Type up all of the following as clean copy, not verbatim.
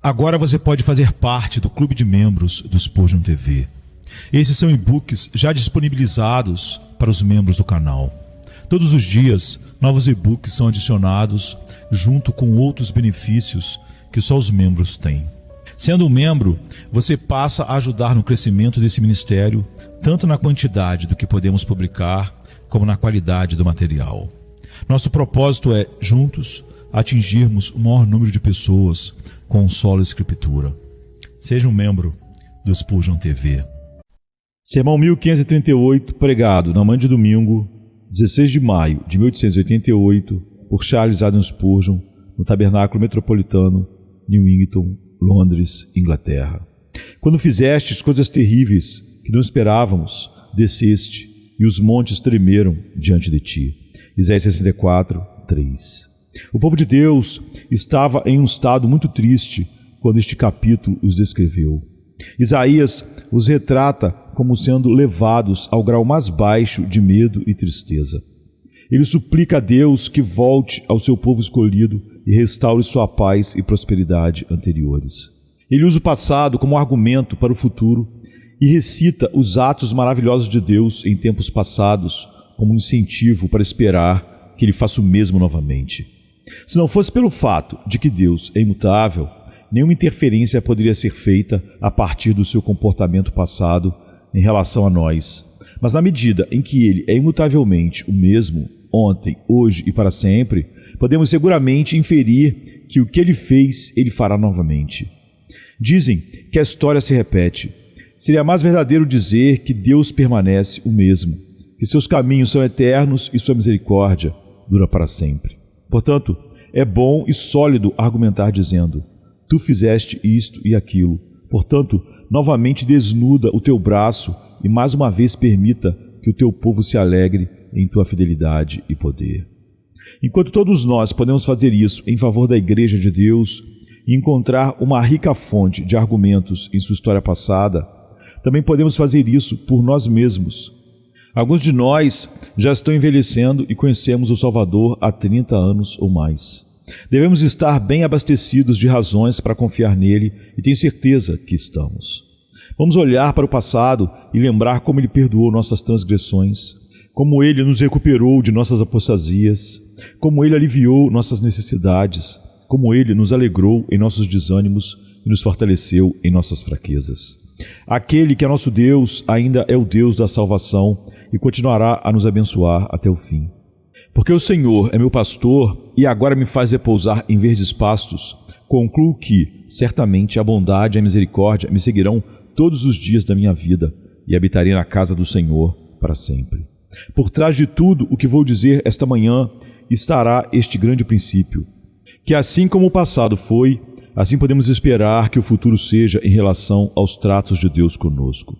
Agora você pode fazer parte do clube de membros do Spurgeon TV. Esses são e-books já disponibilizados para os membros do canal. Todos os dias, novos e-books são adicionados junto com outros benefícios que só os membros têm. Sendo um membro, você passa a ajudar no crescimento desse ministério, tanto na quantidade do que podemos publicar, como na qualidade do material. Nosso propósito é, juntos, atingirmos o maior número de pessoas com solo escritura. Seja um membro do Spurgeon TV. Sermão 1538, pregado na manhã de domingo, 16 de maio de 1888, por Charles Haddon Spurgeon, no Tabernáculo Metropolitano, Newington, Londres, Inglaterra. Quando fizestes coisas terríveis que não esperávamos, desceste, e os montes tremeram diante de ti. Isaías 64, 3. O povo de Deus estava em um estado muito triste quando este capítulo os descreveu. Isaías os retrata como sendo levados ao grau mais baixo de medo e tristeza. Ele suplica a Deus que volte ao seu povo escolhido e restaure sua paz e prosperidade anteriores. Ele usa o passado como argumento para o futuro e recita os atos maravilhosos de Deus em tempos passados como um incentivo para esperar que Ele faça o mesmo novamente. Se não fosse pelo fato de que Deus é imutável, nenhuma interferência poderia ser feita a partir do seu comportamento passado em relação a nós. Mas na medida em que Ele é imutavelmente o mesmo, ontem, hoje e para sempre, podemos seguramente inferir que o que Ele fez, Ele fará novamente. Dizem que a história se repete. Seria mais verdadeiro dizer que Deus permanece o mesmo, que seus caminhos são eternos e sua misericórdia dura para sempre. Portanto, é bom e sólido argumentar dizendo: tu fizeste isto e aquilo. Portanto, novamente desnuda o teu braço e mais uma vez permita que o teu povo se alegre em tua fidelidade e poder. Enquanto todos nós podemos fazer isso em favor da Igreja de Deus e encontrar uma rica fonte de argumentos em sua história passada, também podemos fazer isso por nós mesmos. Alguns de nós já estão envelhecendo e conhecemos o Salvador há 30 anos ou mais. Devemos estar bem abastecidos de razões para confiar nele e tenho certeza que estamos. Vamos olhar para o passado e lembrar como ele perdoou nossas transgressões, como ele nos recuperou de nossas apostasias, como ele aliviou nossas necessidades, como ele nos alegrou em nossos desânimos e nos fortaleceu em nossas fraquezas. Aquele que é nosso Deus ainda é o Deus da salvação e continuará a nos abençoar até o fim. Porque o Senhor é meu pastor e agora me faz repousar em verdes pastos, concluo que, certamente, a bondade e a misericórdia me seguirão todos os dias da minha vida e habitarei na casa do Senhor para sempre. Por trás de tudo o que vou dizer esta manhã estará este grande princípio, que assim como o passado foi, assim podemos esperar que o futuro seja em relação aos tratos de Deus conosco.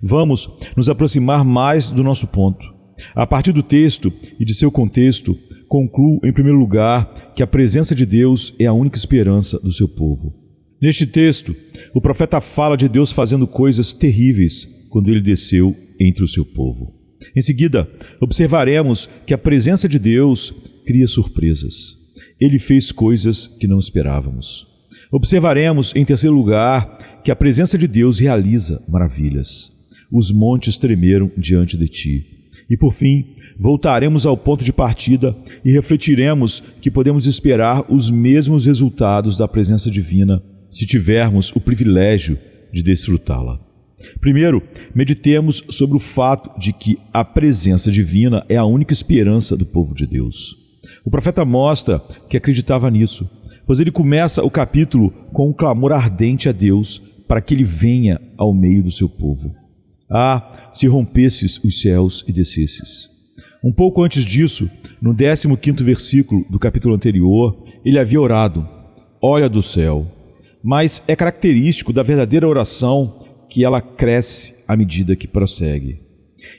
Vamos nos aproximar mais do nosso ponto. A partir do texto e de seu contexto, concluo em primeiro lugar que a presença de Deus é a única esperança do seu povo. Neste texto, o profeta fala de Deus fazendo coisas terríveis quando ele desceu entre o seu povo. Em seguida, observaremos que a presença de Deus cria surpresas. Ele fez coisas que não esperávamos. Observaremos, em terceiro lugar, que a presença de Deus realiza maravilhas. Os montes tremeram diante de ti. E, por fim, voltaremos ao ponto de partida e refletiremos que podemos esperar os mesmos resultados da presença divina se tivermos o privilégio de desfrutá-la. Primeiro, meditemos sobre o fato de que a presença divina é a única esperança do povo de Deus. O profeta mostra que acreditava nisso, pois ele começa o capítulo com um clamor ardente a Deus para que ele venha ao meio do seu povo. Ah, se rompesses os céus e descesses. Um pouco antes disso, no 15º versículo do capítulo anterior, ele havia orado: olha do céu. Mas é característico da verdadeira oração que ela cresce à medida que prossegue.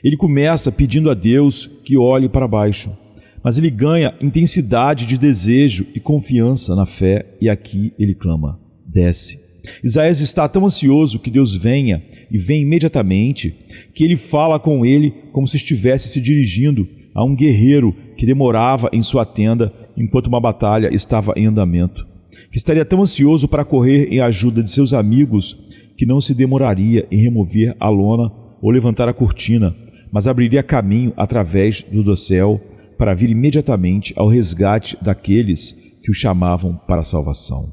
Ele começa pedindo a Deus que olhe para baixo, mas ele ganha intensidade de desejo e confiança na fé, e aqui ele clama: desce. Isaías está tão ansioso que Deus venha, e vem imediatamente, que ele fala com ele como se estivesse se dirigindo a um guerreiro que demorava em sua tenda enquanto uma batalha estava em andamento. que estaria tão ansioso para correr em ajuda de seus amigos que não se demoraria em remover a lona ou levantar a cortina, mas abriria caminho através do dossel para vir imediatamente ao resgate daqueles que o chamavam para a salvação.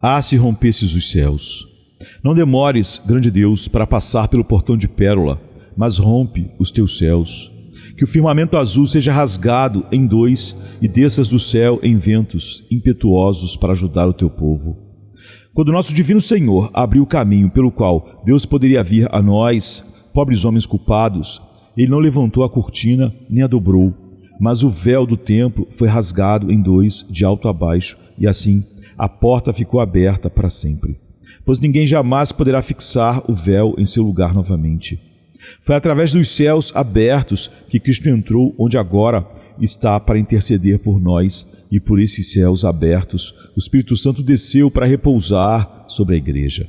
Ah, se rompesses os céus! Não demores, grande Deus, para passar pelo portão de pérola, mas rompe os teus céus. Que o firmamento azul seja rasgado em dois e desças do céu em ventos impetuosos para ajudar o teu povo. Quando nosso divino Senhor abriu o caminho pelo qual Deus poderia vir a nós, pobres homens culpados, Ele não levantou a cortina nem a dobrou, mas o véu do templo foi rasgado em dois, de alto a baixo, e assim a porta ficou aberta para sempre. Pois ninguém jamais poderá fixar o véu em seu lugar novamente. Foi através dos céus abertos que Cristo entrou onde agora está para interceder por nós, e por esses céus abertos o Espírito Santo desceu para repousar sobre a igreja.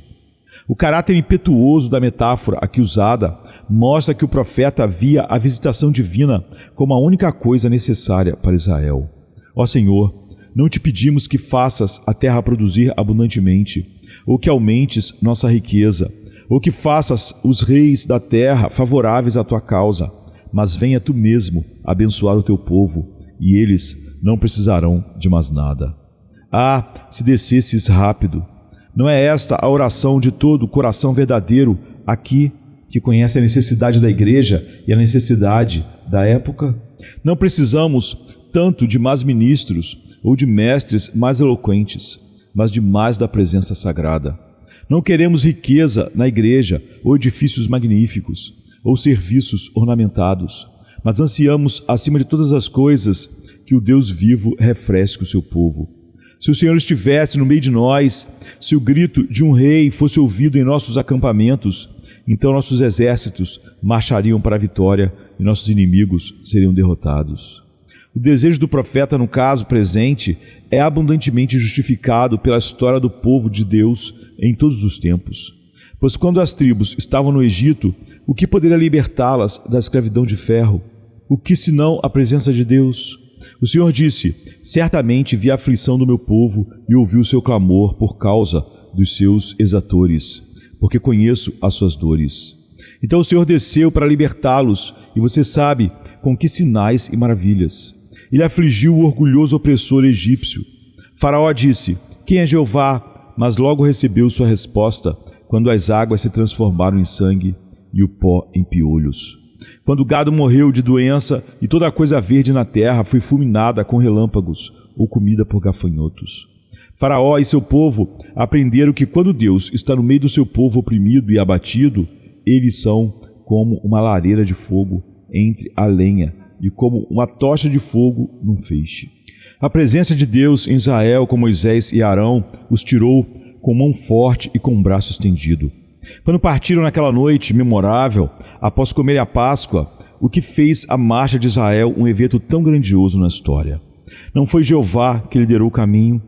O caráter impetuoso da metáfora aqui usada mostra que o profeta via a visitação divina como a única coisa necessária para Israel. Ó Senhor, não te pedimos que faças a terra produzir abundantemente, ou que aumentes nossa riqueza, ou que faças os reis da terra favoráveis à tua causa, mas venha tu mesmo abençoar o teu povo, e eles não precisarão de mais nada. Ah, se descesses rápido! Não é esta a oração de todo o coração verdadeiro aqui, que conhece a necessidade da igreja e a necessidade da época? Não precisamos tanto de mais ministros ou de mestres mais eloquentes, mas de mais da presença sagrada. Não queremos riqueza na igreja ou edifícios magníficos ou serviços ornamentados, mas ansiamos, acima de todas as coisas, que o Deus vivo refresque o seu povo. Se o Senhor estivesse no meio de nós, se o grito de um rei fosse ouvido em nossos acampamentos, então nossos exércitos marchariam para a vitória e nossos inimigos seriam derrotados. O desejo do profeta, no caso presente, é abundantemente justificado pela história do povo de Deus em todos os tempos. Pois quando as tribos estavam no Egito, o que poderia libertá-las da escravidão de ferro? O que senão a presença de Deus? O Senhor disse: certamente vi a aflição do meu povo e ouvi o seu clamor por causa dos seus exatores, porque conheço as suas dores. Então o Senhor desceu para libertá-los, e você sabe com que sinais e maravilhas. Ele afligiu o orgulhoso opressor egípcio. Faraó disse: quem é Jeová? Mas logo recebeu sua resposta quando as águas se transformaram em sangue e o pó em piolhos. Quando o gado morreu de doença e toda a coisa verde na terra foi fulminada com relâmpagos ou comida por gafanhotos. Faraó e seu povo aprenderam que quando Deus está no meio do seu povo oprimido e abatido, eles são como uma lareira de fogo entre a lenha e como uma tocha de fogo num feixe. A presença de Deus em Israel com Moisés e Arão os tirou com mão forte e com braço estendido. Quando partiram naquela noite memorável, após comerem a Páscoa, o que fez a marcha de Israel um evento tão grandioso na história? Não foi Jeová que liderou o caminho?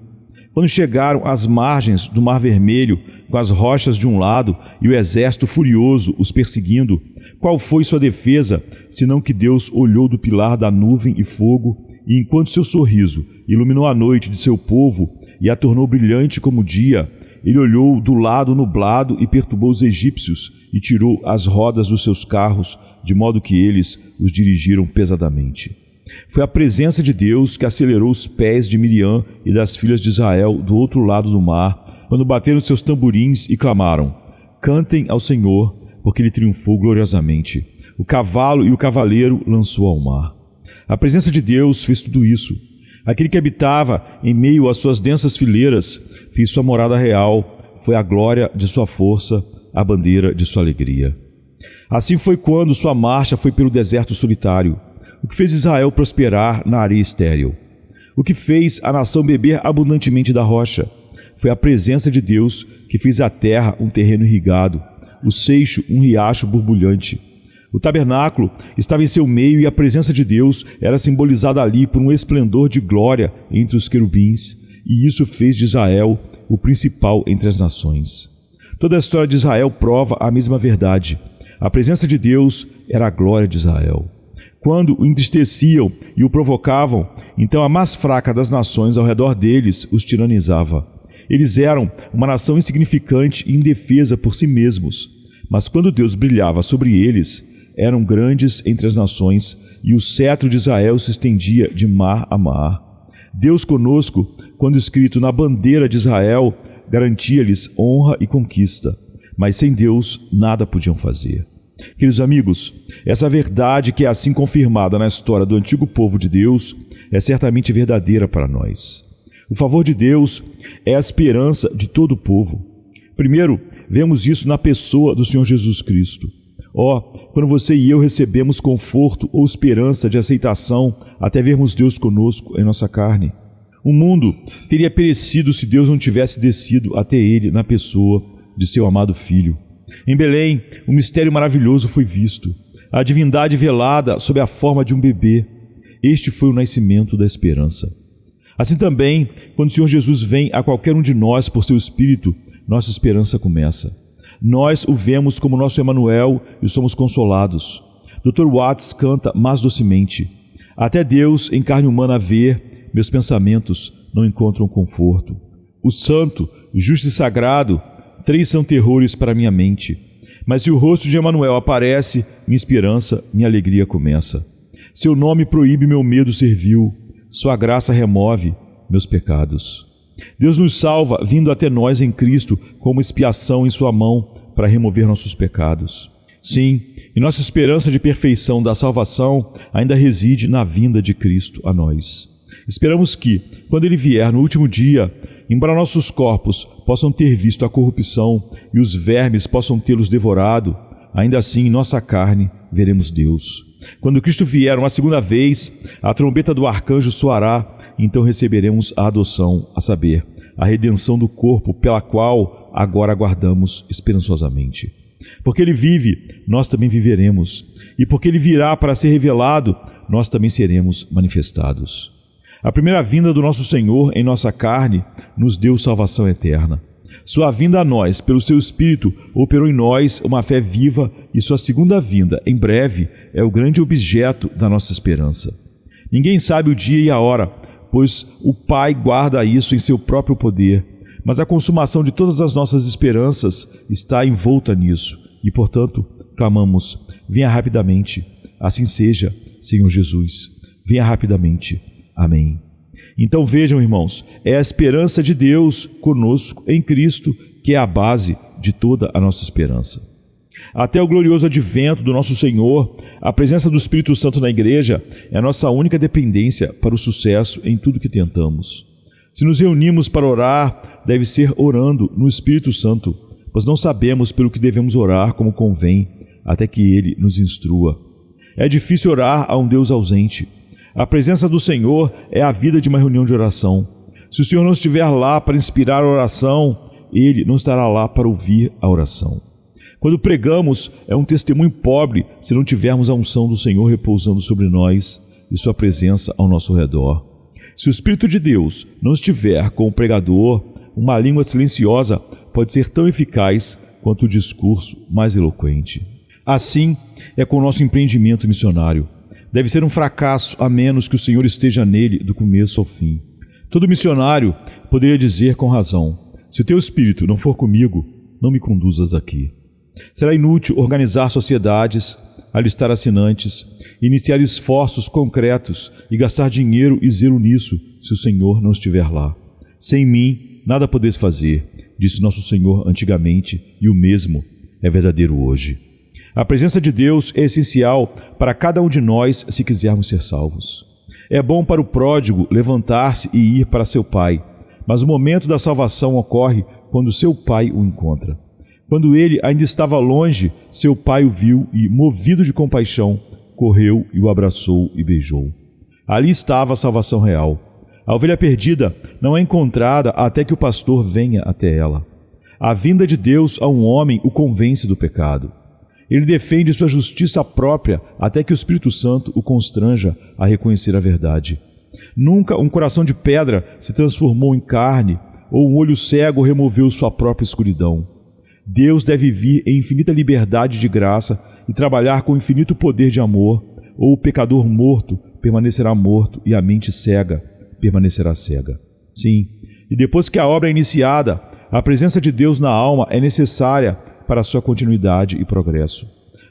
Quando chegaram às margens do Mar Vermelho, com as rochas de um lado e o exército furioso os perseguindo, qual foi sua defesa, senão que Deus olhou do pilar da nuvem e fogo, e enquanto seu sorriso iluminou a noite de seu povo e a tornou brilhante como o dia, ele olhou do lado nublado e perturbou os egípcios e tirou as rodas dos seus carros, de modo que eles os dirigiram pesadamente. Foi a presença de Deus que acelerou os pés de Miriam e das filhas de Israel do outro lado do mar, quando bateram seus tamborins e clamaram: cantem ao Senhor, porque ele triunfou gloriosamente. O cavalo e o cavaleiro lançou ao mar. A presença de Deus fez tudo isso. Aquele que habitava em meio às suas densas fileiras fez sua morada real, foi a glória de sua força, a bandeira de sua alegria. Assim foi quando sua marcha foi pelo deserto solitário, o que fez Israel prosperar na areia estéril. O que fez a nação beber abundantemente da rocha foi a presença de Deus que fez a terra um terreno irrigado, o seixo um riacho borbulhante. O tabernáculo estava em seu meio e a presença de Deus era simbolizada ali por um esplendor de glória entre os querubins, e isso fez de Israel o principal entre as nações. Toda a história de Israel prova a mesma verdade. A presença de Deus era a glória de Israel. Quando o entristeciam e o provocavam, então a mais fraca das nações ao redor deles os tiranizava. Eles eram uma nação insignificante e indefesa por si mesmos, mas quando Deus brilhava sobre eles, eram grandes entre as nações e o cetro de Israel se estendia de mar a mar. Deus conosco, quando escrito na bandeira de Israel, garantia-lhes honra e conquista, mas sem Deus nada podiam fazer. Queridos amigos, essa verdade que é assim confirmada na história do antigo povo de Deus é certamente verdadeira para nós. O favor de Deus é a esperança de todo o povo. Primeiro, vemos isso na pessoa do Senhor Jesus Cristo. Quando você e eu recebemos conforto ou esperança de aceitação até vermos Deus conosco em nossa carne. O mundo teria perecido se Deus não tivesse descido até ele na pessoa de seu amado Filho. Em Belém, um mistério maravilhoso foi visto. A divindade velada sob a forma de um bebê. Este foi o nascimento da esperança. Assim também, quando o Senhor Jesus vem a qualquer um de nós por seu Espírito, nossa esperança começa. Nós o vemos como nosso Emanuel e somos consolados. Dr. Watts canta mais docemente: até Deus em carne humana a ver, meus pensamentos não encontram conforto. O santo, o justo e sagrado, 3 são terrores para minha mente. Mas se o rosto de Emanuel aparece, minha esperança, minha alegria começa. Seu nome proíbe meu medo ser vil, sua graça remove meus pecados. Deus nos salva vindo até nós em Cristo como expiação em sua mão para remover nossos pecados. Sim, e nossa esperança de perfeição da salvação ainda reside na vinda de Cristo a nós. Esperamos que, quando Ele vier no último dia, embora nossos corpos possam ter visto a corrupção e os vermes possam tê-los devorado, ainda assim em nossa carne veremos Deus. Quando Cristo vier uma segunda vez, a trombeta do arcanjo soará, então receberemos a adoção, a saber, a redenção do corpo pela qual agora aguardamos esperançosamente. Porque Ele vive, nós também viveremos, e porque Ele virá para ser revelado, nós também seremos manifestados. A primeira vinda do nosso Senhor em nossa carne nos deu salvação eterna. Sua vinda a nós, pelo seu Espírito, operou em nós uma fé viva e sua segunda vinda, em breve, é o grande objeto da nossa esperança. Ninguém sabe o dia e a hora, pois o Pai guarda isso em seu próprio poder, mas a consumação de todas as nossas esperanças está envolta nisso e, portanto, clamamos: venha rapidamente, assim seja, Senhor Jesus, venha rapidamente. Amém. Então vejam, irmãos, é a esperança de Deus conosco em Cristo que é a base de toda a nossa esperança. Até o glorioso advento do nosso Senhor, a presença do Espírito Santo na igreja é a nossa única dependência para o sucesso em tudo que tentamos. Se nos reunimos para orar, deve ser orando no Espírito Santo, pois não sabemos pelo que devemos orar como convém, até que Ele nos instrua. É difícil orar a um Deus ausente. A presença do Senhor é a vida de uma reunião de oração. Se o Senhor não estiver lá para inspirar a oração, Ele não estará lá para ouvir a oração. Quando pregamos, é um testemunho pobre se não tivermos a unção do Senhor repousando sobre nós e sua presença ao nosso redor. Se o Espírito de Deus não estiver com o pregador, uma língua silenciosa pode ser tão eficaz quanto o discurso mais eloquente. Assim é com o nosso empreendimento missionário. Deve ser um fracasso a menos que o Senhor esteja nele do começo ao fim. Todo missionário poderia dizer com razão: se o teu Espírito não for comigo, não me conduzas aqui. Será inútil organizar sociedades, alistar assinantes, iniciar esforços concretos e gastar dinheiro e zelo nisso, se o Senhor não estiver lá. Sem mim, nada podeis fazer, disse nosso Senhor antigamente, e o mesmo é verdadeiro hoje. A presença de Deus é essencial para cada um de nós se quisermos ser salvos. É bom para o pródigo levantar-se e ir para seu pai, mas o momento da salvação ocorre quando seu pai o encontra. Quando ele ainda estava longe, seu pai o viu e, movido de compaixão, correu e o abraçou e beijou. Ali estava a salvação real. A ovelha perdida não é encontrada até que o pastor venha até ela. A vinda de Deus a um homem o convence do pecado. Ele defende sua justiça própria até que o Espírito Santo o constranja a reconhecer a verdade. Nunca um coração de pedra se transformou em carne, ou um olho cego removeu sua própria escuridão. Deus deve vir em infinita liberdade de graça e trabalhar com infinito poder de amor, ou o pecador morto permanecerá morto e a mente cega permanecerá cega. Sim, E depois que a obra é iniciada, a presença de Deus na alma é necessária para a sua continuidade e progresso.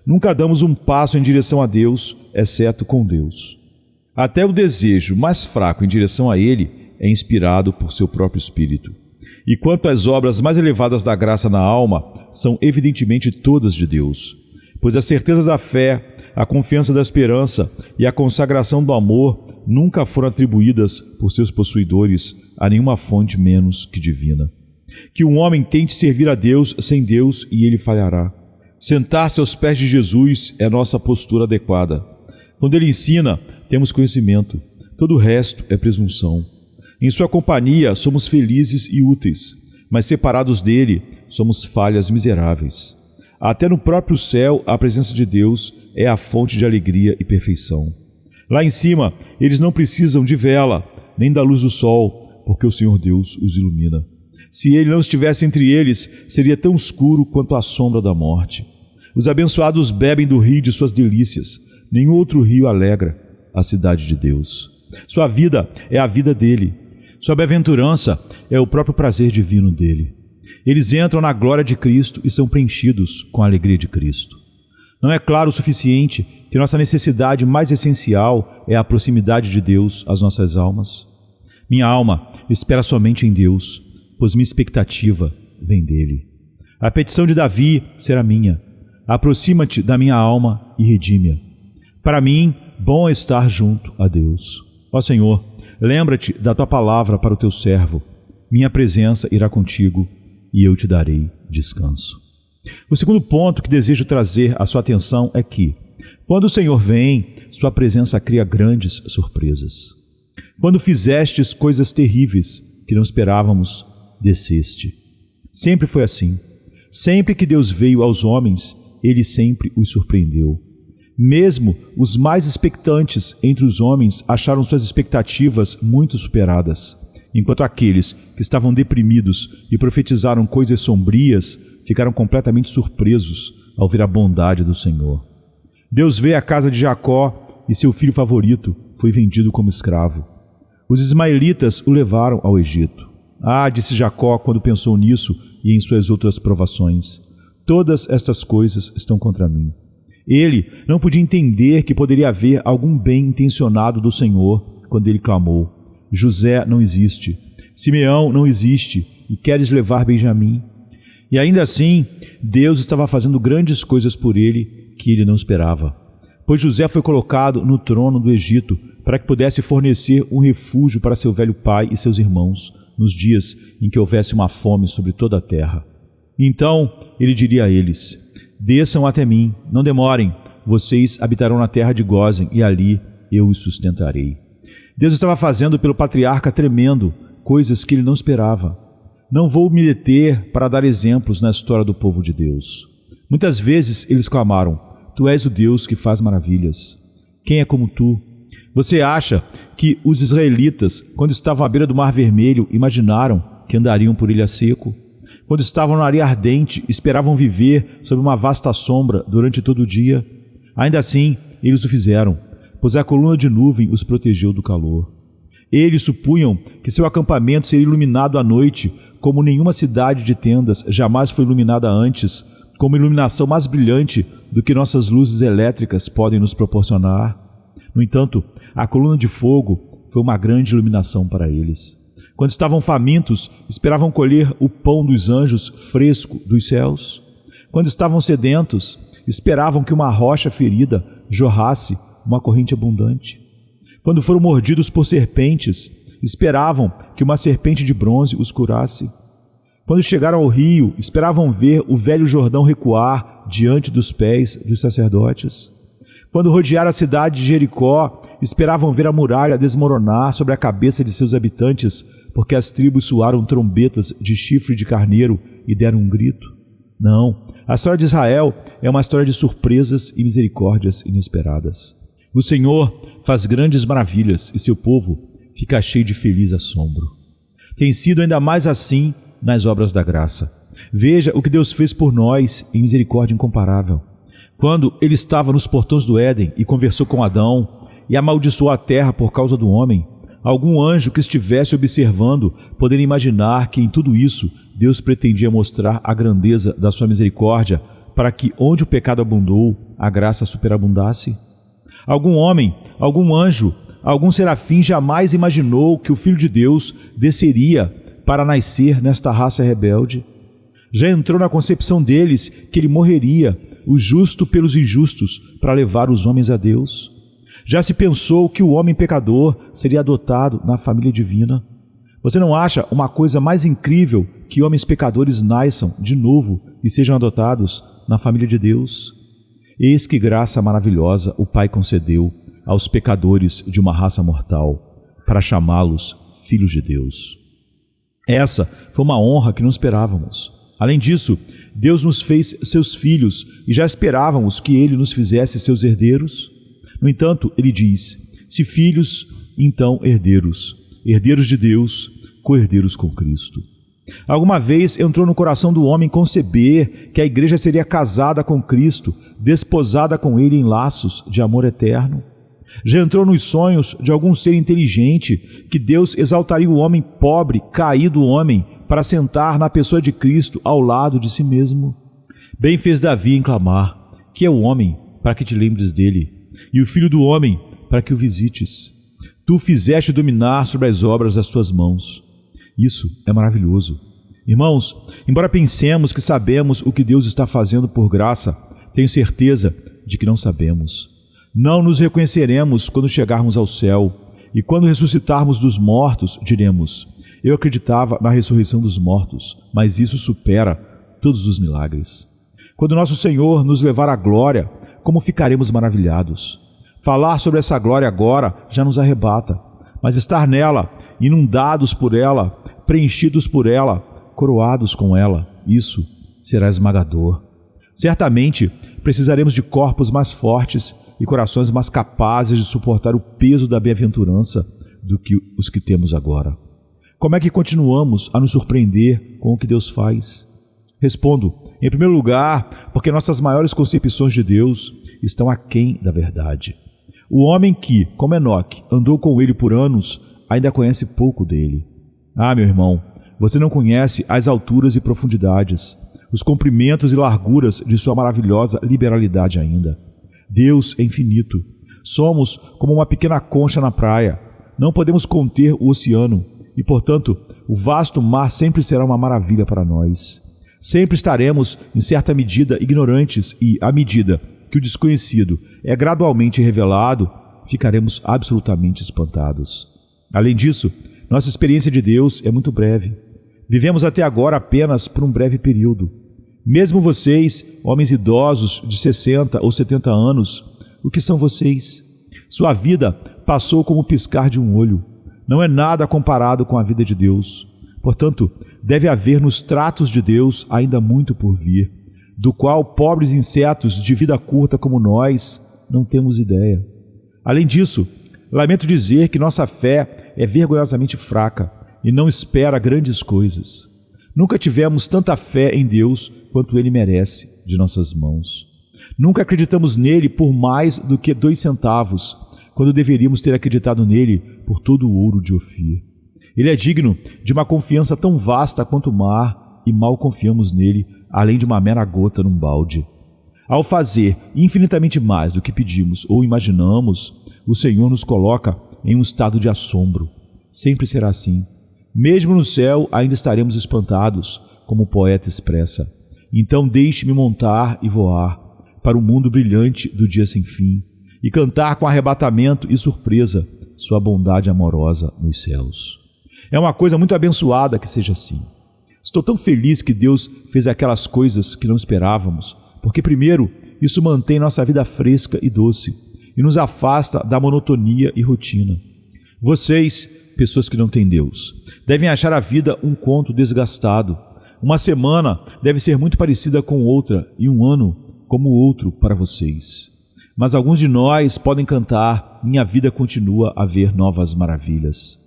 Nunca damos um passo em direção a Deus, exceto com Deus. Até o desejo mais fraco em direção a Ele é inspirado por seu próprio Espírito. E quanto às obras mais elevadas da graça na alma, são evidentemente todas de Deus. Pois a certeza da fé, a confiança da esperança e a consagração do amor nunca foram atribuídas por seus possuidores a nenhuma fonte menos que divina. Que um homem tente servir a Deus sem Deus e ele falhará. Sentar-se aos pés de Jesus é nossa postura adequada. Quando ele ensina, temos conhecimento. Todo o resto é presunção. Em sua companhia somos felizes e úteis, mas separados dele somos falhas miseráveis. Até no próprio céu, a presença de Deus é a fonte de alegria e perfeição. Lá em cima, eles não precisam de vela, nem da luz do sol, porque o Senhor Deus os ilumina. Se ele não estivesse entre eles, seria tão escuro quanto a sombra da morte. Os abençoados bebem do rio de suas delícias. Nenhum outro rio alegra a cidade de Deus. Sua vida é a vida dele. Sua bem-aventurança é o próprio prazer divino dele. Eles entram na glória de Cristo e são preenchidos com a alegria de Cristo. Não é claro o suficiente que nossa necessidade mais essencial é a proximidade de Deus às nossas almas? Minha alma espera somente em Deus, pois minha expectativa vem dele. A petição de Davi será minha. Aproxima-te da minha alma e redime-a. Para mim, bom é estar junto a Deus. Ó Senhor, lembra-te da tua palavra para o teu servo. Minha presença irá contigo e eu te darei descanso. O segundo ponto que desejo trazer à sua atenção é que, quando o Senhor vem, sua presença cria grandes surpresas. Quando fizestes coisas terríveis que não esperávamos, desceste. Sempre foi assim. Sempre que Deus veio aos homens, Ele sempre os surpreendeu. Mesmo os mais expectantes entre os homens acharam suas expectativas muito superadas, enquanto aqueles que estavam deprimidos e profetizaram coisas sombrias ficaram completamente surpresos ao ver a bondade do Senhor. Deus veio à casa de Jacó e seu filho favorito foi vendido como escravo. Os ismaelitas o levaram ao Egito. Ah, disse Jacó quando pensou nisso e em suas outras provações, todas estas coisas estão contra mim. Ele não podia entender que poderia haver algum bem intencionado do Senhor quando ele clamou: José não existe, Simeão não existe, e queres levar Benjamim? E ainda assim, Deus estava fazendo grandes coisas por ele que ele não esperava. Pois José foi colocado no trono do Egito para que pudesse fornecer um refúgio para seu velho pai e seus irmãos nos dias em que houvesse uma fome sobre toda a terra. Então ele diria a eles: desçam até mim, não demorem, vocês habitarão na terra de Gósen e ali eu os sustentarei. Deus estava fazendo pelo patriarca tremendo coisas que ele não esperava. Não vou me deter para dar exemplos na história do povo de Deus. Muitas vezes eles clamaram: Tu és o Deus que faz maravilhas. Quem é como tu? Você acha que os israelitas, quando estavam à beira do Mar Vermelho, imaginaram que andariam por ele a seco? Quando estavam na areia ardente, esperavam viver sob uma vasta sombra durante todo o dia? Ainda assim, eles o fizeram, pois a coluna de nuvem os protegeu do calor. Eles supunham que seu acampamento seria iluminado à noite, como nenhuma cidade de tendas jamais foi iluminada antes, com uma iluminação mais brilhante do que nossas luzes elétricas podem nos proporcionar. No entanto, a coluna de fogo foi uma grande iluminação para eles. Quando estavam famintos, esperavam colher o pão dos anjos fresco dos céus. Quando estavam sedentos, esperavam que uma rocha ferida jorrasse uma corrente abundante. Quando foram mordidos por serpentes, esperavam que uma serpente de bronze os curasse. Quando chegaram ao rio, esperavam ver o velho Jordão recuar diante dos pés dos sacerdotes. Quando rodearam a cidade de Jericó, esperavam ver a muralha desmoronar sobre a cabeça de seus habitantes, porque as tribos soaram trombetas de chifre de carneiro e deram um grito. Não, a história de Israel é uma história de surpresas e misericórdias inesperadas. O Senhor faz grandes maravilhas e seu povo fica cheio de feliz assombro. Tem sido ainda mais assim nas obras da graça. Veja o que Deus fez por nós em misericórdia incomparável. Quando ele estava nos portões do Éden e conversou com Adão e amaldiçoou a terra por causa do homem, algum anjo que estivesse observando poderia imaginar que em tudo isso Deus pretendia mostrar a grandeza da sua misericórdia para que onde o pecado abundou, a graça superabundasse? Algum homem, algum anjo, algum serafim jamais imaginou que o Filho de Deus desceria para nascer nesta raça rebelde? Já entrou na concepção deles que ele morreria, o justo pelos injustos, para levar os homens a Deus? Já se pensou que o homem pecador seria adotado na família divina? Você não acha uma coisa mais incrível que homens pecadores nasçam de novo e sejam adotados na família de Deus? Eis que graça maravilhosa o Pai concedeu aos pecadores de uma raça mortal, para chamá-los filhos de Deus. Essa foi uma honra que não esperávamos. Além disso, Deus nos fez seus filhos e já esperávamos que Ele nos fizesse seus herdeiros. No entanto, Ele diz, se filhos, então herdeiros, herdeiros de Deus, co-herdeiros com Cristo. Alguma vez entrou no coração do homem conceber que a igreja seria casada com Cristo, desposada com Ele em laços de amor eterno? Já entrou nos sonhos de algum ser inteligente que Deus exaltaria o homem pobre, caído homem, para sentar na pessoa de Cristo ao lado de si mesmo? Bem fez Davi em clamar, que é o homem para que te lembres dele, e o filho do homem para que o visites. Tu o fizeste dominar sobre as obras das tuas mãos. Isso é maravilhoso. Irmãos, embora pensemos que sabemos o que Deus está fazendo por graça, tenho certeza de que não sabemos. Não nos reconheceremos quando chegarmos ao céu, e quando ressuscitarmos dos mortos, diremos, eu acreditava na ressurreição dos mortos, mas isso supera todos os milagres. Quando nosso Senhor nos levar à glória, como ficaremos maravilhados. Falar sobre essa glória agora já nos arrebata, mas estar nela, inundados por ela, preenchidos por ela, coroados com ela, isso será esmagador. Certamente precisaremos de corpos mais fortes e corações mais capazes de suportar o peso da bem-aventurança do que os que temos agora. Como é que continuamos a nos surpreender com o que Deus faz? Respondo, em primeiro lugar, porque nossas maiores concepções de Deus estão aquém da verdade. O homem que, como Enoque, andou com ele por anos, ainda conhece pouco dele. Ah, meu irmão, você não conhece as alturas e profundidades, os comprimentos e larguras de sua maravilhosa liberalidade ainda. Deus é infinito. Somos como uma pequena concha na praia. Não podemos conter o oceano e, portanto, o vasto mar sempre será uma maravilha para nós. Sempre estaremos, em certa medida, ignorantes e, à medida que o desconhecido é gradualmente revelado, ficaremos absolutamente espantados. Além disso, nossa experiência de Deus é muito breve. Vivemos até agora apenas por um breve período. Mesmo vocês, homens idosos de 60 ou 70 anos, o que são vocês? Sua vida passou como o piscar de um olho. Não é nada comparado com a vida de Deus. Portanto, deve haver nos tratos de Deus ainda muito por vir, do qual pobres insetos de vida curta como nós não temos ideia. Além disso, lamento dizer que nossa fé é vergonhosamente fraca e não espera grandes coisas. Nunca tivemos tanta fé em Deus quanto Ele merece de nossas mãos. Nunca acreditamos nele por mais do que 2 centavos, quando deveríamos ter acreditado nele por todo o ouro de Ofir. Ele é digno de uma confiança tão vasta quanto o mar, e mal confiamos nele, além de uma mera gota num balde. Ao fazer infinitamente mais do que pedimos ou imaginamos, o Senhor nos coloca em um estado de assombro. Sempre será assim. Mesmo no céu ainda estaremos espantados, como o poeta expressa. Então deixe-me montar e voar para o mundo brilhante do dia sem fim e cantar com arrebatamento e surpresa sua bondade amorosa nos céus. É uma coisa muito abençoada que seja assim. Estou tão feliz que Deus fez aquelas coisas que não esperávamos, porque primeiro, isso mantém nossa vida fresca e doce e nos afasta da monotonia e rotina. Vocês, pessoas que não têm Deus, devem achar a vida um conto desgastado. Uma semana deve ser muito parecida com outra e um ano como outro para vocês. Mas alguns de nós podem cantar, minha vida continua a ver novas maravilhas.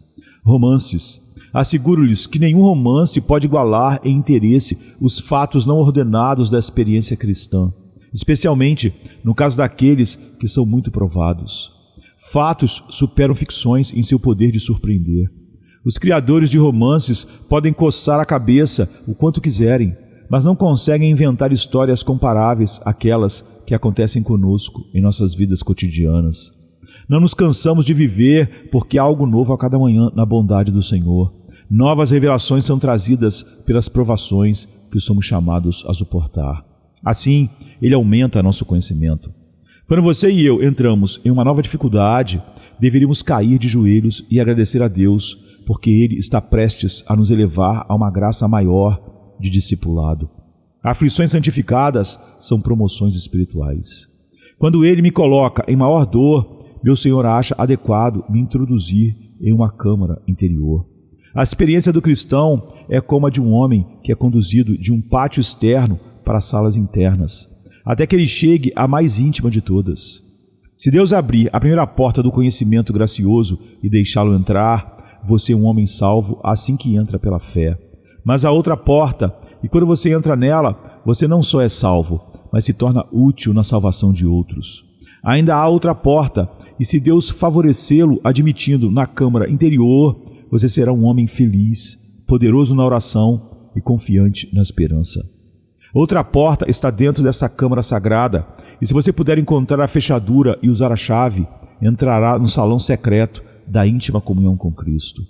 Romances. Asseguro-lhes que nenhum romance pode igualar em interesse os fatos não ordenados da experiência cristã, especialmente no caso daqueles que são muito provados. Fatos superam ficções em seu poder de surpreender. Os criadores de romances podem coçar a cabeça o quanto quiserem, mas não conseguem inventar histórias comparáveis àquelas que acontecem conosco em nossas vidas cotidianas. Não nos cansamos de viver porque há algo novo a cada manhã na bondade do Senhor. Novas revelações são trazidas pelas provações que somos chamados a suportar. Assim, Ele aumenta nosso conhecimento. Quando você e eu entramos em uma nova dificuldade, deveríamos cair de joelhos e agradecer a Deus, porque Ele está prestes a nos elevar a uma graça maior de discipulado. Aflições santificadas são promoções espirituais. Quando Ele me coloca em maior dor, meu Senhor acha adequado me introduzir em uma câmara interior. A experiência do cristão é como a de um homem que é conduzido de um pátio externo para salas internas, até que ele chegue à mais íntima de todas. Se Deus abrir a primeira porta do conhecimento gracioso e deixá-lo entrar, você é um homem salvo assim que entra pela fé. Mas a outra porta, e quando você entra nela, você não só é salvo, mas se torna útil na salvação de outros. Ainda há outra porta, e se Deus favorecê-lo admitindo na câmara interior, você será um homem feliz, poderoso na oração e confiante na esperança. Outra porta está dentro dessa câmara sagrada, e se você puder encontrar a fechadura e usar a chave, entrará no salão secreto da íntima comunhão com Cristo.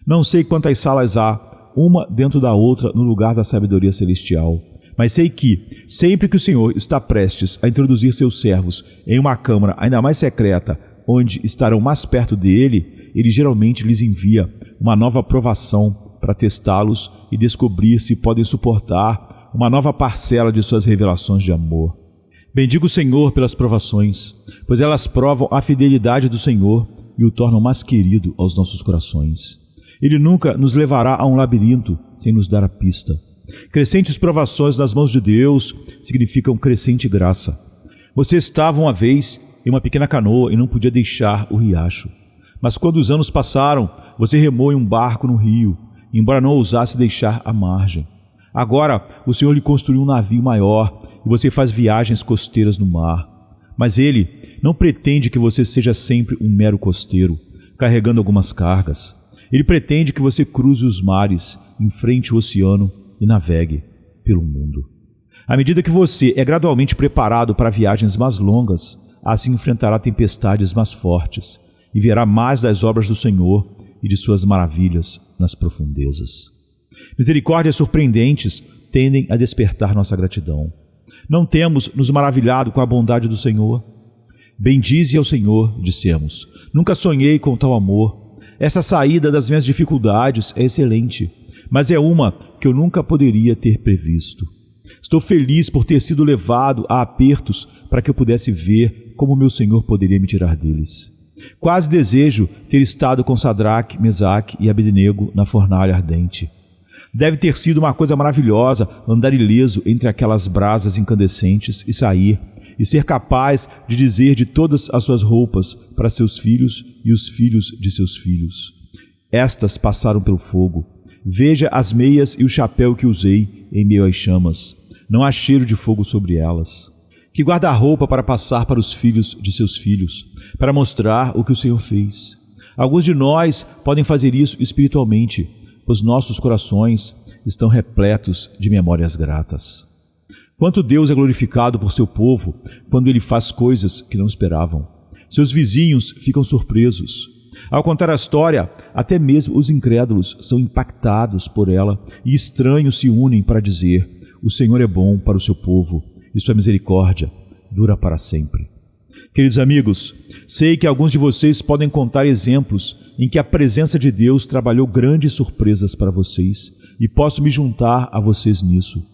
Não sei quantas salas há, uma dentro da outra no lugar da sabedoria celestial, mas sei que, sempre que o Senhor está prestes a introduzir seus servos em uma câmara ainda mais secreta, onde estarão mais perto dele, Ele geralmente lhes envia uma nova provação para testá-los e descobrir se podem suportar uma nova parcela de suas revelações de amor. Bendigo o Senhor pelas provações, pois elas provam a fidelidade do Senhor e o tornam mais querido aos nossos corações. Ele nunca nos levará a um labirinto sem nos dar a pista. Crescentes provações nas mãos de Deus significam crescente graça. Você estava uma vez em uma pequena canoa e não podia deixar o riacho. Mas quando os anos passaram, você remou em um barco no rio, embora não ousasse deixar a margem. Agora, o Senhor lhe construiu um navio maior e você faz viagens costeiras no mar. Mas Ele não pretende que você seja sempre um mero costeiro, carregando algumas cargas. Ele pretende que você cruze os mares, enfrente o oceano e navegue pelo mundo. À medida que você é gradualmente preparado para viagens mais longas, assim enfrentará tempestades mais fortes e verá mais das obras do Senhor e de suas maravilhas nas profundezas. Misericórdias surpreendentes tendem a despertar nossa gratidão. Não temos nos maravilhado com a bondade do Senhor? Bendize ao Senhor, dissemos. Nunca sonhei com tal amor. Essa saída das minhas dificuldades é excelente, mas é uma que eu nunca poderia ter previsto. Estou feliz por ter sido levado a apertos para que eu pudesse ver como meu Senhor poderia me tirar deles. Quase desejo ter estado com Sadraque, Mesaque e Abednego na fornalha ardente. Deve ter sido uma coisa maravilhosa andar ileso entre aquelas brasas incandescentes e sair, e ser capaz de dizer de todas as suas roupas para seus filhos e os filhos de seus filhos: estas passaram pelo fogo. Veja as meias e o chapéu que usei em meio às chamas. Não há cheiro de fogo sobre elas. Que guarda-roupa para passar para os filhos de seus filhos, para mostrar o que o Senhor fez. Alguns de nós podem fazer isso espiritualmente, pois nossos corações estão repletos de memórias gratas. Quanto Deus é glorificado por seu povo quando Ele faz coisas que não esperavam. Seus vizinhos ficam surpresos. Ao contar a história, até mesmo os incrédulos são impactados por ela e estranhos se unem para dizer: o Senhor é bom para o seu povo e sua misericórdia dura para sempre. Queridos amigos, sei que alguns de vocês podem contar exemplos em que a presença de Deus trabalhou grandes surpresas para vocês e posso me juntar a vocês nisso.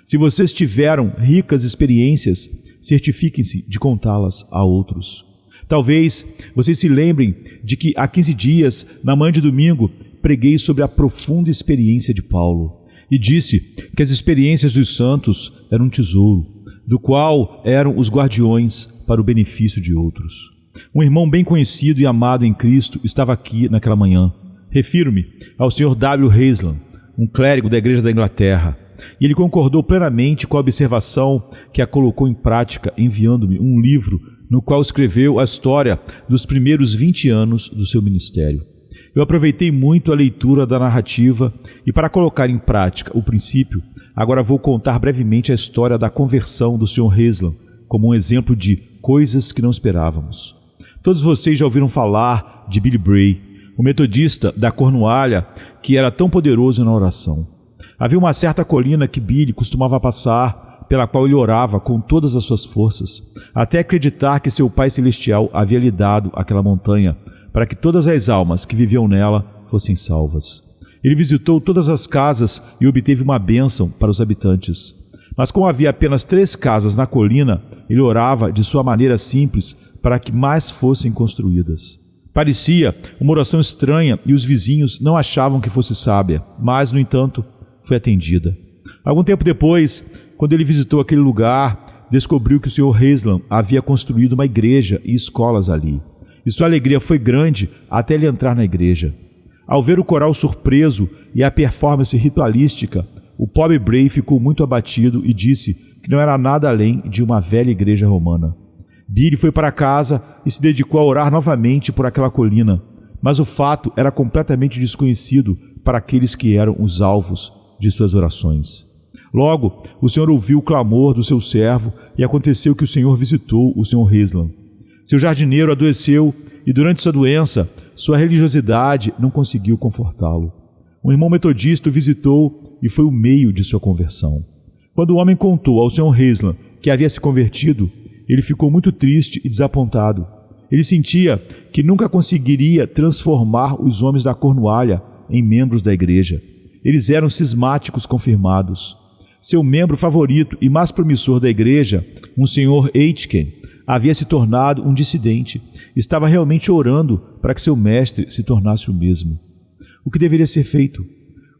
Se vocês tiveram ricas experiências, certifiquem-se de contá-las a outros. Talvez vocês se lembrem de que há 15 dias, na manhã de domingo, preguei sobre a profunda experiência de Paulo e disse que as experiências dos santos eram um tesouro, do qual eram os guardiões para o benefício de outros. Um irmão bem conhecido e amado em Cristo estava aqui naquela manhã. Refiro-me ao Sr. W. Haslam, um clérigo da Igreja da Inglaterra, e ele concordou plenamente com a observação que a colocou em prática enviando-me um livro no qual escreveu a história dos primeiros 20 anos do seu ministério. Eu aproveitei muito a leitura da narrativa e, para colocar em prática o princípio, agora vou contar brevemente a história da conversão do Sr. Haslam como um exemplo de coisas que não esperávamos. Todos vocês já ouviram falar de Billy Bray, o metodista da Cornualha que era tão poderoso na oração. Havia uma certa colina que Billy costumava passar, pela qual ele orava com todas as suas forças, até acreditar que seu Pai Celestial havia lhe dado aquela montanha para que todas as almas que viviam nela fossem salvas. Ele visitou todas as casas e obteve uma bênção para os habitantes. Mas como havia apenas 3 casas na colina, ele orava de sua maneira simples para que mais fossem construídas. Parecia uma oração estranha e os vizinhos não achavam que fosse sábia, mas, no entanto, foi atendida. Algum tempo depois, quando ele visitou aquele lugar, descobriu que o Sr. Haslam havia construído uma igreja e escolas ali. E sua alegria foi grande até ele entrar na igreja. Ao ver o coral surpreso e a performance ritualística, o pobre Bray ficou muito abatido e disse que não era nada além de uma velha igreja romana. Billy foi para casa e se dedicou a orar novamente por aquela colina, mas o fato era completamente desconhecido para aqueles que eram os alvos de suas orações. Logo, o Senhor ouviu o clamor do seu servo e aconteceu que o Senhor visitou o Sr. Haslam. Seu jardineiro adoeceu e, durante sua doença, sua religiosidade não conseguiu confortá-lo. Um irmão metodista o visitou e foi o meio de sua conversão. Quando o homem contou ao Sr. Haslam que havia se convertido, ele ficou muito triste e desapontado. Ele sentia que nunca conseguiria transformar os homens da Cornualha em membros da igreja. Eles eram cismáticos confirmados. Seu membro favorito e mais promissor da igreja, um Sr. Aitken, havia se tornado um dissidente. Estava realmente orando para que seu mestre se tornasse o mesmo. O que deveria ser feito?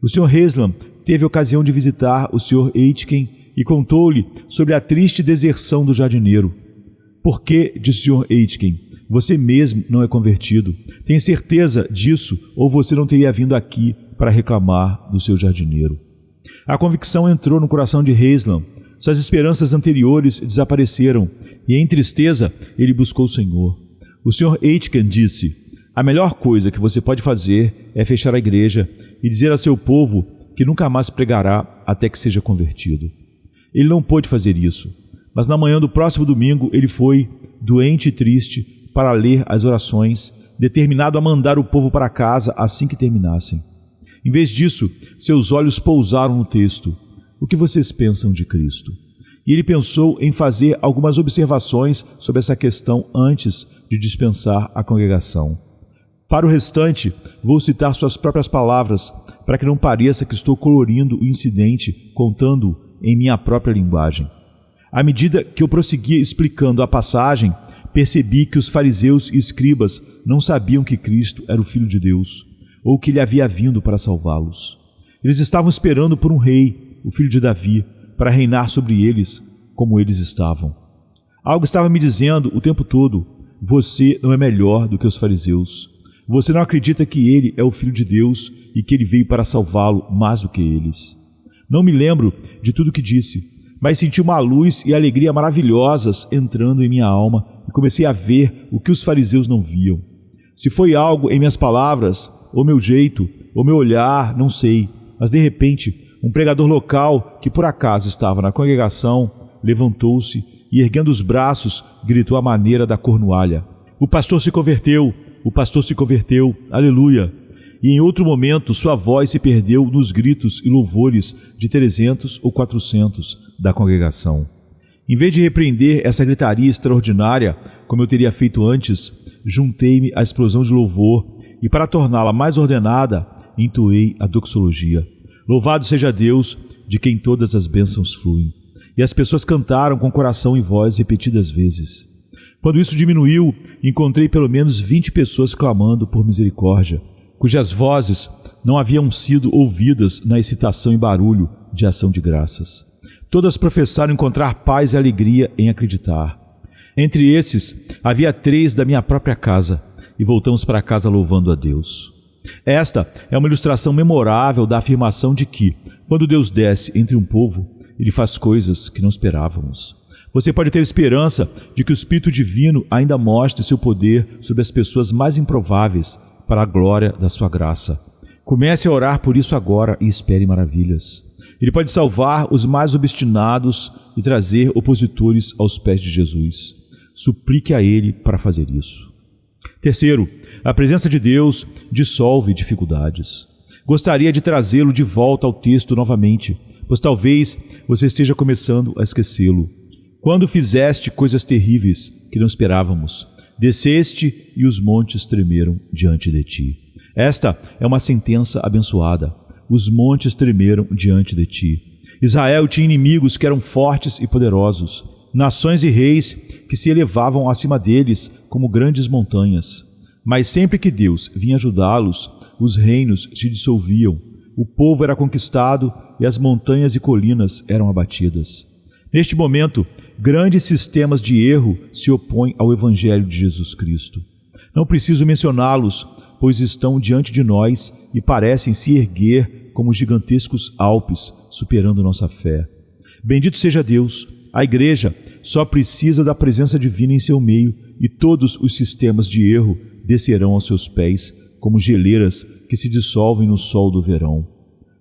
O Sr. Haslam teve a ocasião de visitar o Sr. Aitken e contou-lhe sobre a triste deserção do jardineiro. Por que, disse o Sr. Aitken, você mesmo não é convertido? Tem certeza disso ou você não teria vindo aqui para reclamar do seu jardineiro? A convicção entrou no coração de Haslam. Suas esperanças anteriores desapareceram e, em tristeza, ele buscou o Senhor. O Sr. Aitken disse: a melhor coisa que você pode fazer é fechar a igreja e dizer a seu povo que nunca mais pregará até que seja convertido. Ele não pôde fazer isso, mas na manhã do próximo domingo ele foi, doente e triste, para ler as orações, determinado a mandar o povo para casa assim que terminassem. Em vez disso, seus olhos pousaram no texto: o que vocês pensam de Cristo? E ele pensou em fazer algumas observações sobre essa questão antes de dispensar a congregação. Para o restante, vou citar suas próprias palavras, para que não pareça que estou colorindo o incidente, contando em minha própria linguagem. À medida que eu prosseguia explicando a passagem, percebi que os fariseus e escribas não sabiam que Cristo era o Filho de Deus, ou que ele havia vindo para salvá-los. Eles estavam esperando por um rei, o filho de Davi, para reinar sobre eles, como eles estavam. Algo estava me dizendo o tempo todo: você não é melhor do que os fariseus. Você não acredita que ele é o Filho de Deus e que ele veio para salvá-lo mais do que eles. Não me lembro de tudo o que disse, mas senti uma luz e alegria maravilhosas entrando em minha alma e comecei a ver o que os fariseus não viam. Se foi algo em minhas palavras, ou meu jeito, ou meu olhar, não sei, mas de repente, um pregador local, que por acaso estava na congregação, levantou-se e, erguendo os braços, gritou à maneira da Cornualha: o pastor se converteu, o pastor se converteu, aleluia! E em outro momento, sua voz se perdeu nos gritos e louvores de 300 ou 400 da congregação. Em vez de repreender essa gritaria extraordinária, como eu teria feito antes, juntei-me à explosão de louvor e, para torná-la mais ordenada, entoei a doxologia. Louvado seja Deus, de quem todas as bênçãos fluem. E as pessoas cantaram com coração e voz repetidas vezes. Quando isso diminuiu, encontrei pelo menos 20 pessoas clamando por misericórdia, cujas vozes não haviam sido ouvidas na excitação e barulho de ação de graças. Todas professaram encontrar paz e alegria em acreditar. Entre esses, havia 3 da minha própria casa, e voltamos para casa louvando a Deus. Esta é uma ilustração memorável da afirmação de que, quando Deus desce entre um povo, ele faz coisas que não esperávamos. Você pode ter esperança de que o Espírito Divino ainda mostre seu poder sobre as pessoas mais improváveis para a glória da sua graça. Comece a orar por isso agora e espere maravilhas. Ele pode salvar os mais obstinados e trazer opositores aos pés de Jesus. Suplique a Ele para fazer isso. Terceiro, a presença de Deus dissolve dificuldades. Gostaria de trazê-lo de volta ao texto novamente, pois talvez você esteja começando a esquecê-lo. Quando fizeste coisas terríveis que não esperávamos, desceste e os montes tremeram diante de ti. Esta é uma sentença abençoada. Os montes tremeram diante de ti. Israel tinha inimigos que eram fortes e poderosos, nações e reis que se elevavam acima deles como grandes montanhas. Mas sempre que Deus vinha ajudá-los, os reinos se dissolviam, o povo era conquistado e as montanhas e colinas eram abatidas. Neste momento, grandes sistemas de erro se opõem ao Evangelho de Jesus Cristo. Não preciso mencioná-los, pois estão diante de nós e parecem se erguer como gigantescos Alpes, superando nossa fé. Bendito seja Deus! A Igreja só precisa da presença divina em seu meio e todos os sistemas de erro descerão aos seus pés como geleiras que se dissolvem no sol do verão.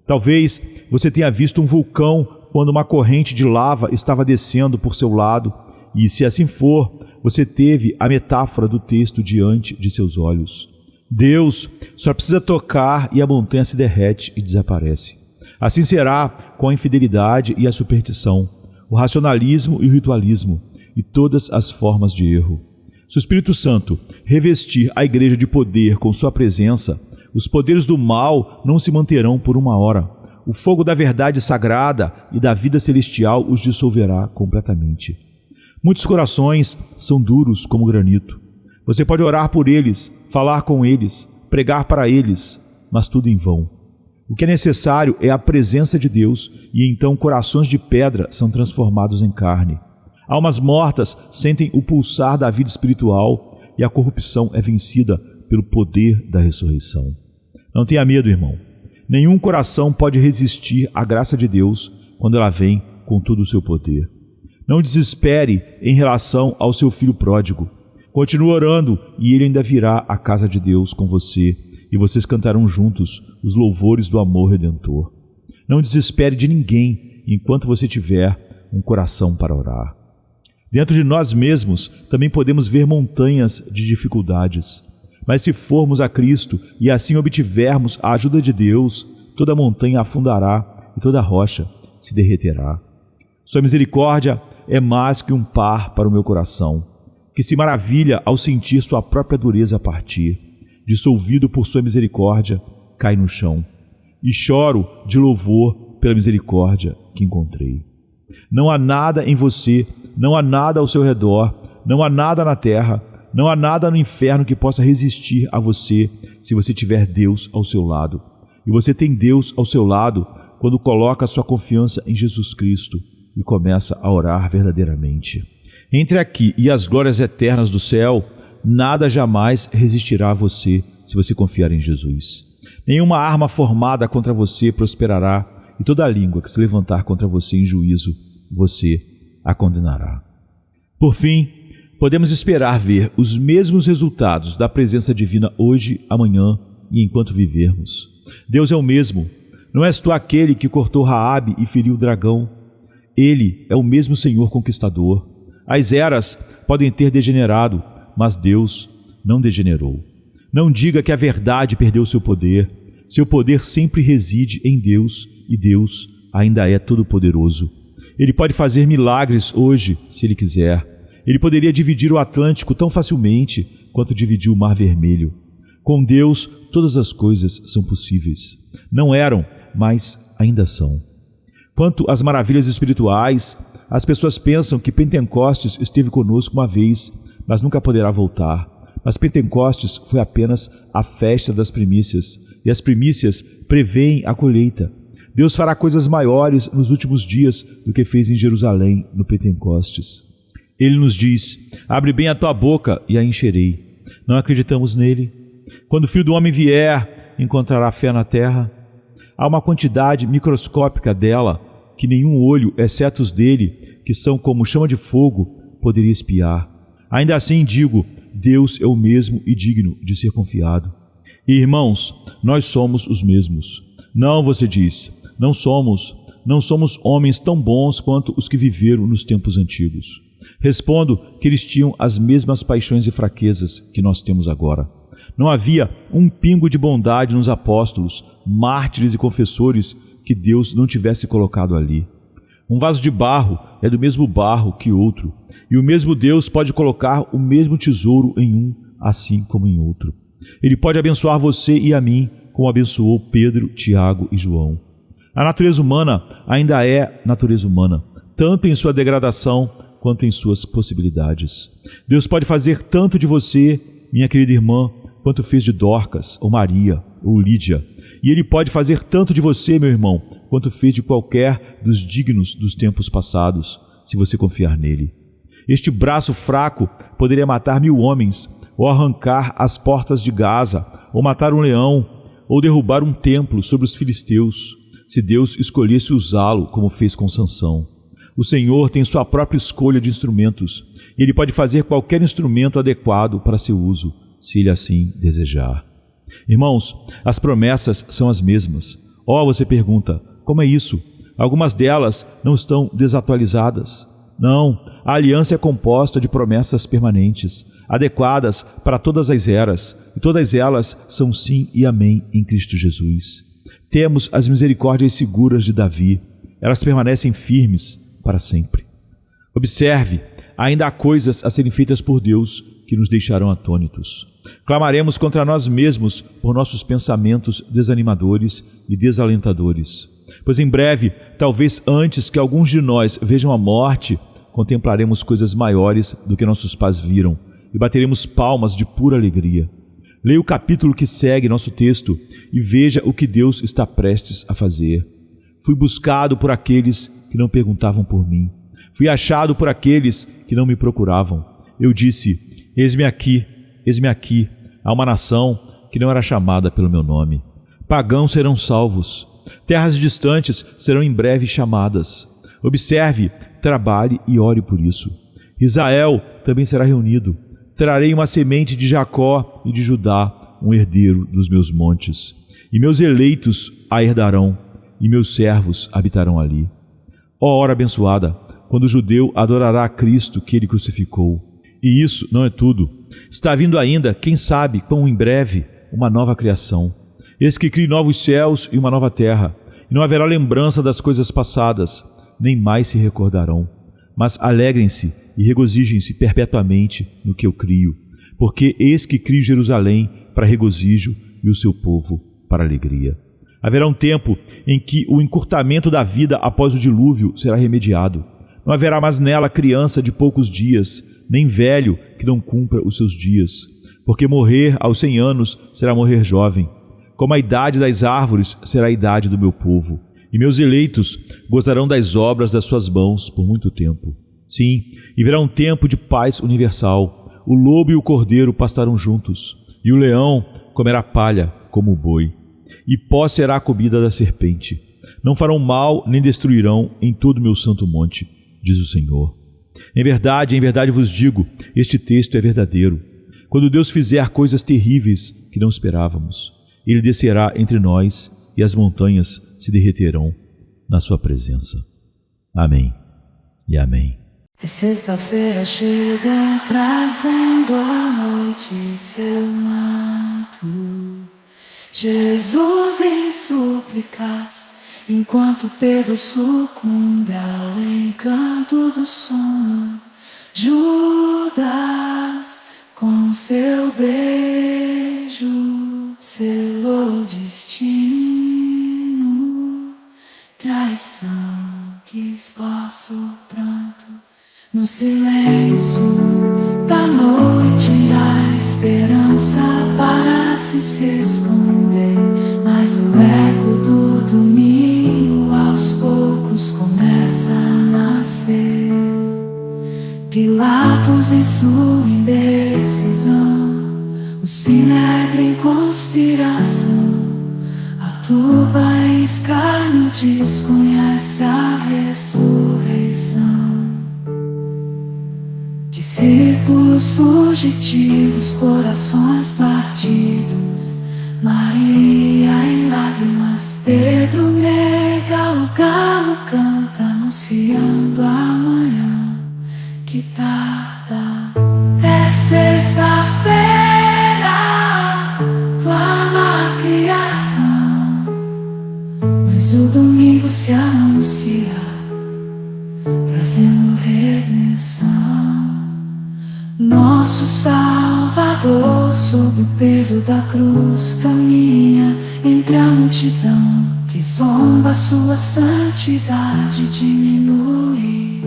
Talvez você tenha visto um vulcão quando uma corrente de lava estava descendo por seu lado, e se assim for, você teve a metáfora do texto diante de seus olhos. Deus só precisa tocar e a montanha se derrete e desaparece. Assim será com a infidelidade e a superstição, o racionalismo e o ritualismo, e todas as formas de erro. Se o Espírito Santo revestir a igreja de poder com sua presença, os poderes do mal não se manterão por uma hora. O fogo da verdade sagrada e da vida celestial os dissolverá completamente. Muitos corações são duros como granito. Você pode orar por eles, falar com eles, pregar para eles, mas tudo em vão. O que é necessário é a presença de Deus, e então corações de pedra são transformados em carne. Almas mortas sentem o pulsar da vida espiritual e a corrupção é vencida pelo poder da ressurreição. Não tenha medo, irmão. Nenhum coração pode resistir à graça de Deus quando ela vem com todo o seu poder. Não desespere em relação ao seu filho pródigo. Continue orando e ele ainda virá à casa de Deus com você e vocês cantarão juntos os louvores do amor redentor. Não desespere de ninguém enquanto você tiver um coração para orar. Dentro de nós mesmos também podemos ver montanhas de dificuldades. Mas se formos a Cristo e assim obtivermos a ajuda de Deus, toda montanha afundará e toda rocha se derreterá. Sua misericórdia é mais que um par para o meu coração, que se maravilha ao sentir sua própria dureza partir. Dissolvido por sua misericórdia, cai no chão, e choro de louvor pela misericórdia que encontrei. Não há nada em você, não há nada ao seu redor, não há nada na terra, não há nada no inferno que possa resistir a você se você tiver Deus ao seu lado. E você tem Deus ao seu lado quando coloca sua confiança em Jesus Cristo e começa a orar verdadeiramente. Entre aqui e as glórias eternas do céu, nada jamais resistirá a você se você confiar em Jesus. Nenhuma arma formada contra você prosperará e toda língua que se levantar contra você em juízo, você a condenará. Por fim, podemos esperar ver os mesmos resultados da presença divina hoje, amanhã e enquanto vivermos. Deus é o mesmo. Não és tu aquele que cortou Raabe e feriu o dragão? Ele é o mesmo Senhor conquistador. As eras podem ter degenerado, mas Deus não degenerou. Não diga que a verdade perdeu seu poder. Seu poder sempre reside em Deus e Deus ainda é todo-poderoso. Ele pode fazer milagres hoje, se Ele quiser. Ele poderia dividir o Atlântico tão facilmente quanto dividiu o Mar Vermelho. Com Deus, todas as coisas são possíveis. Não eram, mas ainda são. Quanto às maravilhas espirituais, as pessoas pensam que Pentecostes esteve conosco uma vez, mas nunca poderá voltar. Mas Pentecostes foi apenas a festa das primícias, e as primícias preveem a colheita. Deus fará coisas maiores nos últimos dias do que fez em Jerusalém no Pentecostes. Ele nos diz: abre bem a tua boca e a encherei. Não acreditamos nele? Quando o Filho do Homem vier, encontrará fé na terra? Há uma quantidade microscópica dela que nenhum olho, exceto os dele, que são como chama de fogo, poderia espiar. Ainda assim digo, Deus é o mesmo e digno de ser confiado. E, irmãos, nós somos os mesmos. Não, você diz, não somos homens tão bons quanto os que viveram nos tempos antigos. Respondo que eles tinham as mesmas paixões e fraquezas que nós temos agora. Não havia um pingo de bondade nos apóstolos, mártires e confessores que Deus não tivesse colocado ali. Um vaso de barro é do mesmo barro que outro, e o mesmo Deus pode colocar o mesmo tesouro em um, assim como em outro. Ele pode abençoar você e a mim, como abençoou Pedro, Tiago e João. A natureza humana ainda é natureza humana, tanto em sua degradação quanto em suas possibilidades. Deus pode fazer tanto de você, minha querida irmã, quanto fez de Dorcas, ou Maria, ou Lídia. E Ele pode fazer tanto de você, meu irmão, quanto fez de qualquer dos dignos dos tempos passados, se você confiar nele. Este braço fraco poderia matar 1000 homens, ou arrancar as portas de Gaza, ou matar um leão, ou derrubar um templo sobre os filisteus, se Deus escolhesse usá-lo, como fez com Sansão. O Senhor tem sua própria escolha de instrumentos, e Ele pode fazer qualquer instrumento adequado para seu uso, se Ele assim desejar. Irmãos, as promessas são as mesmas. Você pergunta, como é isso? Algumas delas não estão desatualizadas. Não, a aliança é composta de promessas permanentes, adequadas para todas as eras, e todas elas são sim e amém em Cristo Jesus. Temos as misericórdias seguras de Davi, elas permanecem firmes para sempre. Observe, ainda há coisas a serem feitas por Deus que nos deixarão atônitos. Clamaremos contra nós mesmos por nossos pensamentos desanimadores e desalentadores. Pois em breve, talvez antes que alguns de nós vejam a morte, contemplaremos coisas maiores do que nossos pais viram e bateremos palmas de pura alegria. Leia o capítulo que segue nosso texto e veja o que Deus está prestes a fazer. Fui buscado por aqueles que não perguntavam por mim. Fui achado por aqueles que não me procuravam. Eu disse, eis-me aqui, há uma nação que não era chamada pelo meu nome. Pagãos serão salvos, terras distantes serão em breve chamadas. Observe, trabalhe e ore por isso. Israel também será reunido. Trarei uma semente de Jacó e de Judá, um herdeiro dos meus montes. E meus eleitos a herdarão, e meus servos habitarão ali. Hora abençoada, quando o judeu adorará a Cristo que ele crucificou. E isso não é tudo. Está vindo ainda, quem sabe, quão em breve, uma nova criação. Eis que crie novos céus e uma nova terra, e não haverá lembrança das coisas passadas, nem mais se recordarão. Mas alegrem-se e regozijem-se perpetuamente no que eu crio, porque eis que crio Jerusalém para regozijo e o seu povo para alegria. Haverá um tempo em que o encurtamento da vida após o dilúvio será remediado. Não haverá mais nela criança de poucos dias, nem velho que não cumpra os seus dias, porque morrer aos 100 anos será morrer jovem. Como a idade das árvores será a idade do meu povo, e meus eleitos gozarão das obras das suas mãos por muito tempo. Sim, e virá um tempo de paz universal. O lobo e o cordeiro pastarão juntos, e o leão comerá palha como o boi, e pó será a comida da serpente. Não farão mal nem destruirão em todo o meu santo monte, diz o Senhor. Em verdade vos digo, este texto é verdadeiro. Quando Deus fizer coisas terríveis que não esperávamos, Ele descerá entre nós e as montanhas se derreterão na sua presença. Amém e amém. É sexta-feira chega trazendo a noite em seu manto. Jesus em súplicas, enquanto Pedro sucumbe ao encanto do sono. Judas, com seu beijo, selou o destino. Traição que esboça o pranto. No silêncio da noite, a esperança parece se esconder, mas o eco do domingo aos poucos começa a nascer. Pilatos em sua indecisão, o sinédrio em conspiração, a turba em escárnio desconhece a ressurreição. discípulos fugitivos, corações partidos, Maria em lágrimas, Pedro nega, o galo canta anunciando amanhã que tarda. É sexta-feira, clama a criação, mas o domingo se anuncia, trazendo redenção. Nosso Salvador, sob o peso da cruz, caminha entre a multidão que zomba, sua santidade diminui.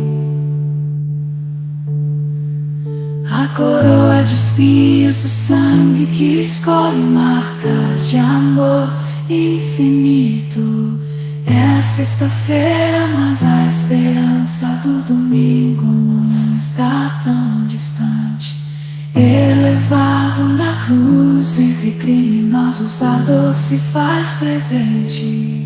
A coroa de espinhos, o sangue que escolhe marcas de amor infinito. É sexta-feira, mas a esperança do domingo não está tão distante. Elevado na cruz, entre criminosos a dor se faz presente.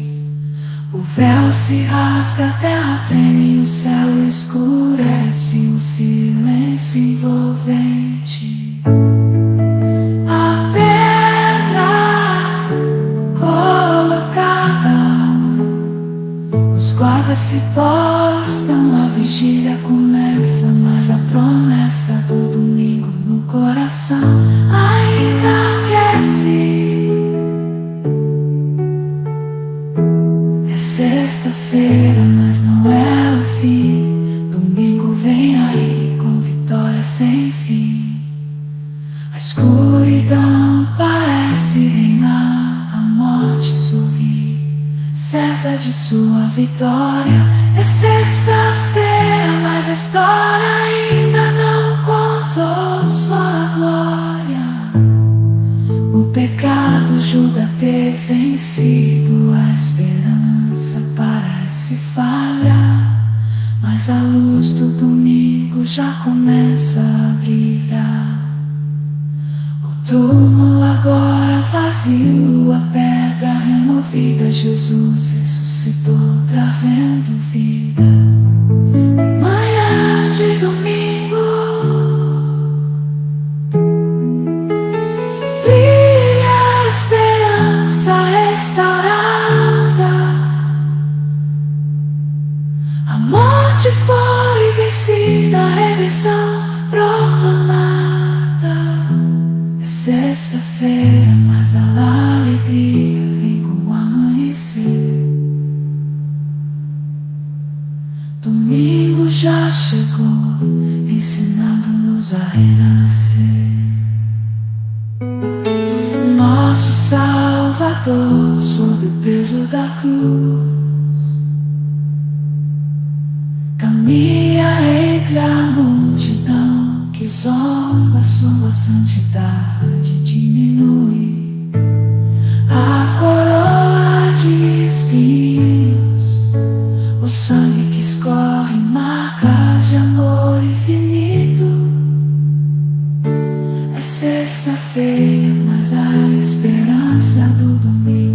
O véu se rasga, a terra treme, o céu escurece, o silêncio envolvente. A pedra colocada, os guardas se postam, a vigília começa, mas a promessa do domingo no coração ainda aquece. É sexta-feira, mas não é o fim. Domingo vem aí com vitória sem fim. A escuridão parece reinar, a morte sorri, certa de sua vitória. É sexta-feira, mas a história ainda não contou só a glória. O pecado julga ter vencido, a esperança parece falhar, mas a luz do domingo já começa a brilhar. O túmulo agora vazio, a pedra removida, Jesus ressuscitou, trazendo vida. Manhã de domingo, brilha a esperança restaurada. A morte foi vencida, a redenção proclamada. É sexta-feira, mas a alegria vem com o amanhecer. Domingo já chegou, ensinando-nos a renascer. Nosso Salvador, sob o peso da cruz, caminha entre a multidão que zomba, sua santidade diminui. A coroa de espinhos, o sangue que escorre marcas de amor infinito. É sexta-feira, mas a esperança do domingo